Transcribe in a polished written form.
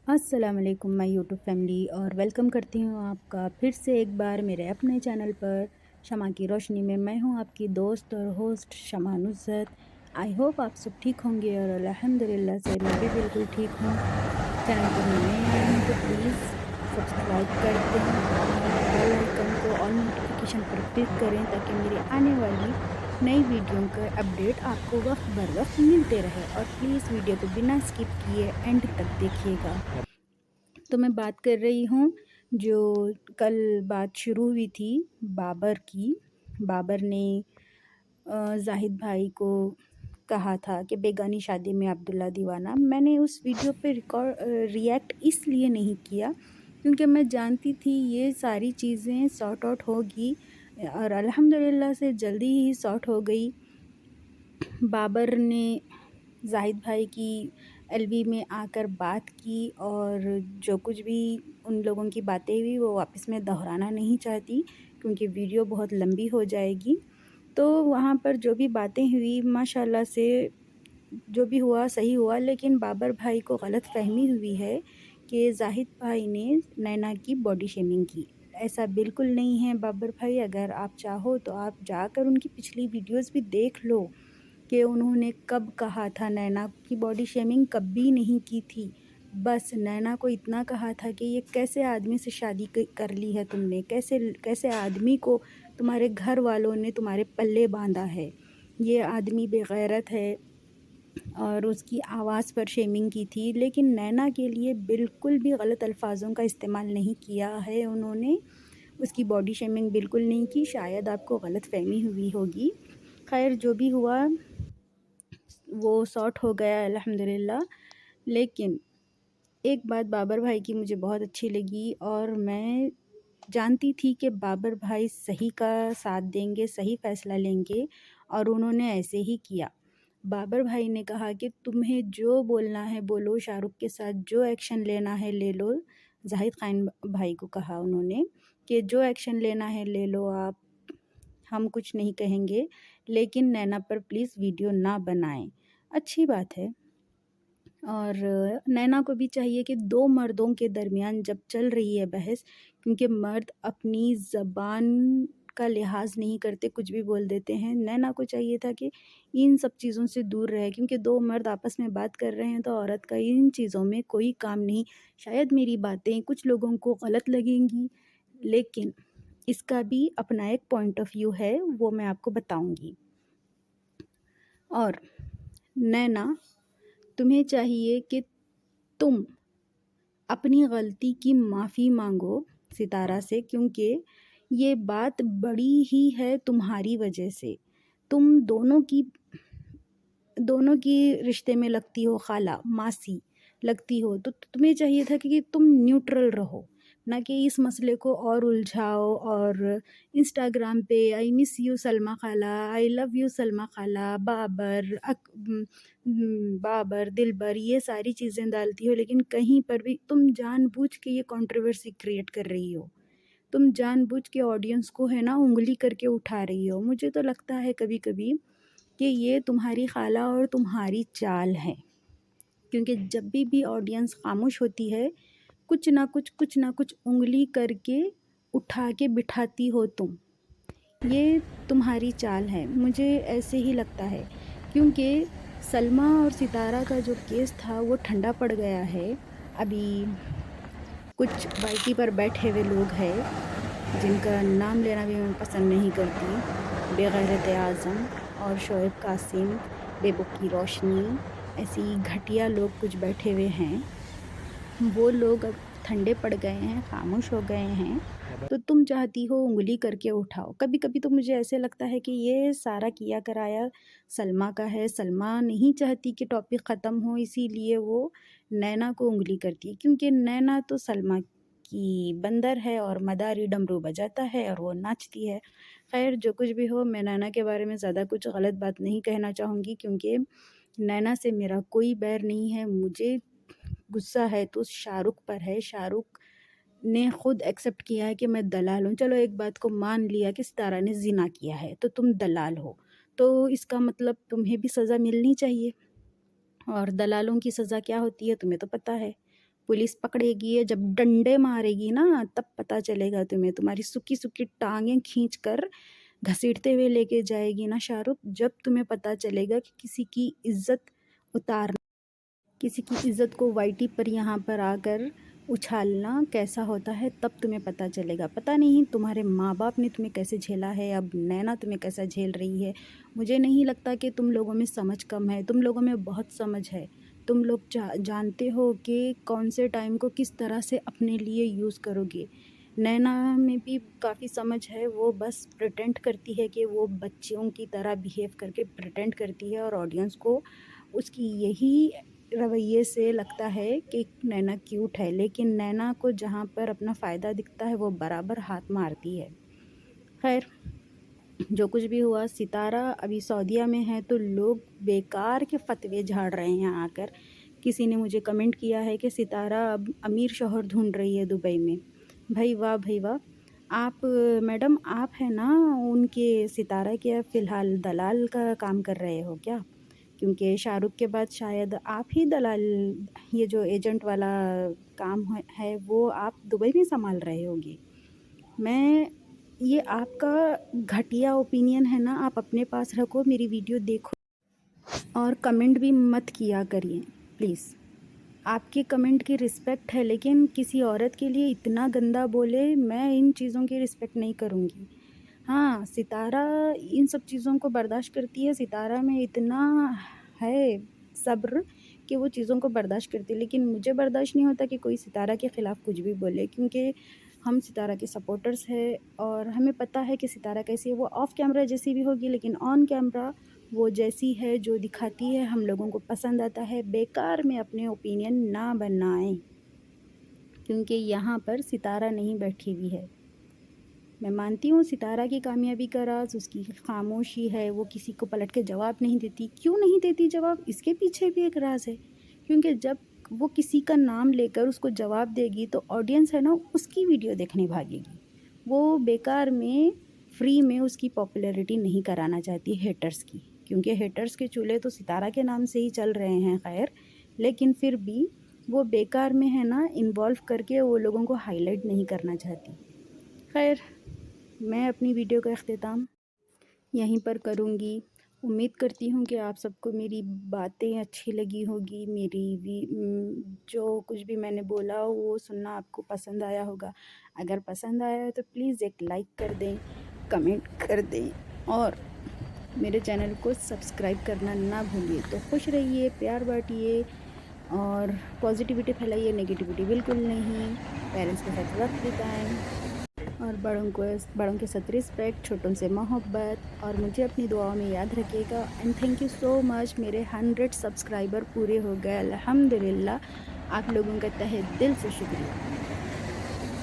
अस्सलाम वालेकुम my YouTube family और वेलकम करती हूँ आपका फिर से एक बार मेरे अपने चैनल पर शमा की रोशनी में। मैं हूँ आपकी दोस्त और होस्ट शमा नुज़्ज़त। आई होप आप सब ठीक होंगे और अल्हम्दुलिल्लाह से मैं भी बिल्कुल ठीक हूँ। चैनल पर नए आए हैं तो प्लीज़ सब्सक्राइब कर दें और बेल आइकन को ऑल नोटिफिकेशन पर क्लिक करें ताकि मेरी आने वाली नई वीडियो का अपडेट आपको वक्त बर वक्त मिलते रहे। और प्लीज़ वीडियो को बिना स्किप किए एंड तक देखिएगा। तो मैं बात कर रही हूँ जो कल बात शुरू हुई थी बाबर की। बाबर ने ज़ाहिद भाई को कहा था कि बेगानी शादी में अब्दुल्ला दीवाना। मैंने उस वीडियो पे रिएक्ट इसलिए नहीं किया क्योंकि मैं जानती थी ये सारी चीज़ें सॉर्ट आउट होगी और अल्हम्दुलिल्लाह से जल्दी ही सॉर्ट हो गई। बाबर ने ज़ाहिद भाई की एलवी में आकर बात की और जो कुछ भी उन लोगों की बातें हुई वो वापस मैं दोहराना नहीं चाहती क्योंकि वीडियो बहुत लंबी हो जाएगी। तो वहाँ पर जो भी बातें हुई माशाल्लाह से जो भी हुआ सही हुआ, लेकिन बाबर भाई को गलतफ़हमी हुई है कि ज़ाहिद भाई ने नैना की बॉडी शेमिंग की। ऐसा बिल्कुल नहीं है बाबर भाई, अगर आप चाहो तो आप जाकर उनकी पिछली वीडियोज़ भी देख लो कि उन्होंने कब कहा था नैना की बॉडी शेमिंग कभी नहीं की थी। बस नैना को इतना कहा था कि ये कैसे आदमी से शादी कर ली है तुमने, कैसे कैसे आदमी को तुम्हारे घर वालों ने तुम्हारे पल्ले बांधा है, ये आदमी बेगैरत है, और उसकी आवाज़ पर शेमिंग की थी। लेकिन नैना के लिए बिल्कुल भी गलत अल्फाज़ों का इस्तेमाल नहीं किया है उन्होंने, उसकी बॉडी शेमिंग बिल्कुल नहीं की। शायद आपको गलतफ़हमी हुई होगी। खैर जो भी हुआ वो सॉर्ट हो गया अल्हम्दुलिल्लाह। लेकिन एक बात बाबर भाई की मुझे बहुत अच्छी लगी और मैं जानती थी कि बाबर भाई सही का साथ देंगे, सही फ़ैसला लेंगे, और उन्होंने ऐसे ही किया। बाबर भाई ने कहा कि तुम्हें जो बोलना है बोलो, शाहरुख के साथ जो एक्शन लेना है ले लो। ज़ाहिद खान भाई को कहा उन्होंने कि जो एक्शन लेना है ले लो आप, हम कुछ नहीं कहेंगे, लेकिन नैना पर प्लीज़ वीडियो ना बनाएं। अच्छी बात है। और नैना को भी चाहिए कि दो मर्दों के दरमियान जब चल रही है बहस, क्योंकि मर्द अपनी ज़बान का लिहाज नहीं करते, कुछ भी बोल देते हैं। नैना को चाहिए था कि इन सब चीज़ों से दूर रहे, क्योंकि दो मर्द आपस में बात कर रहे हैं तो औरत का इन चीज़ों में कोई काम नहीं। शायद मेरी बातें कुछ लोगों को गलत लगेंगी, लेकिन इसका भी अपना एक पॉइंट ऑफ व्यू है, वो मैं आपको बताऊंगी। और नैना, तुम्हें चाहिए कि तुम अपनी गलती की माफ़ी मांगो सितारा से, क्योंकि ये बात बड़ी ही है तुम्हारी वजह से। तुम दोनों की रिश्ते में लगती हो, खाला मासी लगती हो, तो तुम्हें चाहिए था कि तुम न्यूट्रल रहो, ना कि इस मसले को और उलझाओ और इंस्टाग्राम पे आई मिस यू सलमा खाला, आई लव यू सलमा खाला, बाबर दिलबर, ये सारी चीज़ें डालती हो। लेकिन कहीं पर भी तुम जानबूझ के ये कंट्रोवर्सी क्रिएट कर रही हो, तुम जानबूझ के ऑडियंस को है ना उंगली करके उठा रही हो। मुझे तो लगता है कभी कभी कि ये तुम्हारी खाला और तुम्हारी चाल है, क्योंकि जब भी ऑडियंस खामोश होती है, कुछ ना कुछ उंगली करके उठा के बिठाती हो तुम। ये तुम्हारी चाल है, मुझे ऐसे ही लगता है। क्योंकि सलमा और सितारा का जो केस था वो ठंडा पड़ गया है। अभी कुछ बाइकी पर बैठे हुए लोग हैं जिनका नाम लेना भी मैं पसंद नहीं करती, बेगैरत आज़म और शोएब कासिम, बेबुक की रोशनी, ऐसी घटिया लोग कुछ बैठे हुए हैं। वो लोग अब ठंडे पड़ गए हैं, खामोश हो गए हैं, तो तुम चाहती हो उंगली करके उठाओ। कभी कभी तो मुझे ऐसे लगता है कि ये सारा किया कराया सलमा का है। सलमा नहीं चाहती कि टॉपिक ख़त्म हो, इसीलिए वो नैना को उंगली करती है, क्योंकि नैना तो सलमा की बंदर है और मदारी डमरू बजाता है और वो नाचती है। खैर जो कुछ भी हो, मैं नैना के बारे में ज़्यादा कुछ गलत बात नहीं कहना चाहूँगी, क्योंकि नैना से मेरा कोई बैर नहीं है। मुझे गुस्सा है तो शाहरुख पर है। शाहरुख ने खुद एक्सेप्ट किया है कि मैं दलाल हूँ। चलो एक बात को मान लिया कि सितारा ने ज़िना किया है तो तुम दलाल हो, तो इसका मतलब तुम्हें भी सज़ा मिलनी चाहिए। और दलालों की सज़ा क्या होती है तुम्हें तो पता है, पुलिस पकड़ेगी, जब डंडे मारेगी ना तब पता चलेगा तुम्हें। तुम्हारी सूखी सूखी टांगें खींच कर घसीटते हुए लेके जाएगी ना शाहरुख, जब तुम्हें पता चलेगा कि किसी की इज्जत उतारना, किसी की इज्जत को वाईटी पर यहाँ पर आकर उछालना कैसा होता है, तब तुम्हें पता चलेगा। पता नहीं तुम्हारे माँ बाप ने तुम्हें कैसे झेला है, अब नैना तुम्हें कैसा झेल रही है। मुझे नहीं लगता कि तुम लोगों में समझ कम है, तुम लोगों में बहुत समझ है। तुम लोग जानते हो कि कौन से टाइम को किस तरह से अपने लिए यूज़ करोगे। नैना में भी काफ़ी समझ है, वो बस प्रिटेंड करती है कि वो बच्चों की तरह बिहेव करके प्रिटेंड करती है, और ऑडियंस को उसकी यही रवैये से लगता है कि नैना क्यूट है, लेकिन नैना को जहाँ पर अपना फ़ायदा दिखता है वो बराबर हाथ मारती है। खैर, जो कुछ भी हुआ, सितारा अभी सऊदीया में है तो लोग बेकार के फतवे झाड़ रहे हैं आकर। किसी ने मुझे कमेंट किया है कि सितारा अब अमीर शौहर ढूंढ रही है दुबई में। भाई वाह, भाई वाह। आप मैडम, आप है ना उनके सितारा के फ़िलहाल दलाल का काम कर रहे हो क्या? क्योंकि शाहरुख के बाद शायद आप ही दलाल, ये जो एजेंट वाला काम है वो आप दुबई में संभाल रहे होगे। मैं, ये आपका घटिया ओपिनियन है ना, आप अपने पास रखो, मेरी वीडियो देखो और कमेंट भी मत किया करिए प्लीज़। आपके कमेंट की रिस्पेक्ट है, लेकिन किसी औरत के लिए इतना गंदा बोले, मैं इन चीज़ों की रिस्पेक्ट नहीं करूँगी। हाँ, सितारा इन सब चीज़ों को बर्दाश्त करती है, सितारा में इतना है सब्र कि वो चीज़ों को बर्दाश्त करती है, लेकिन मुझे बर्दाश्त नहीं होता कि कोई सितारा के ख़िलाफ़ कुछ भी बोले, क्योंकि हम सितारा के सपोर्टर्स हैं और हमें पता है कि सितारा कैसी है। वो ऑफ़ कैमरा जैसी भी होगी, लेकिन ऑन कैमरा वो जैसी है, जो दिखाती है हम लोगों को पसंद आता है। बेकार में अपने ओपिनियन ना बनाएं, क्योंकि यहाँ पर सितारा नहीं बैठी हुई है। मैं मानती हूँ सितारा की कामयाबी का राज उसकी खामोशी है, वो किसी को पलट के जवाब नहीं देती। क्यों नहीं देती जवाब, इसके पीछे भी एक राज है, क्योंकि जब वो किसी का नाम लेकर उसको जवाब देगी तो ऑडियंस है ना उसकी वीडियो देखने भागेगी। वो बेकार में फ्री में उसकी पॉपुलैरिटी नहीं कराना चाहती हेटर्स की, क्योंकि हेटर्स के चूल्हे तो सितारा के नाम से ही चल रहे हैं। खैर, लेकिन फिर भी वो बेकार में है ना इन्वॉल्व करके वो लोगों को हाईलाइट नहीं करना चाहती। खैर, मैं अपनी वीडियो का अख्तिताम यहीं पर करूँगी। उम्मीद करती हूँ कि आप सबको मेरी बातें अच्छी लगी होगी, जो कुछ भी मैंने बोला वो सुनना आपको पसंद आया होगा। अगर पसंद आया है तो प्लीज़ एक लाइक कर दें, कमेंट कर दें और मेरे चैनल को सब्सक्राइब करना ना भूलिए। तो खुश रहिए, प्यार बांटिए और पॉजिटिविटी फैलाइए, नेगेटिविटी बिल्कुल नहीं। पेरेंट्स के साथ वक्त बिताएं और बड़ों के साथ रिस्पेक्ट, छोटों से मोहब्बत, और मुझे अपनी दुआओं में याद रखिएगा। And thank you so much. मेरे 100 सब्सक्राइबर पूरे हो गए, अल्हम्दुलिल्लाह। आप लोगों का तहे दिल से शुक्रिया।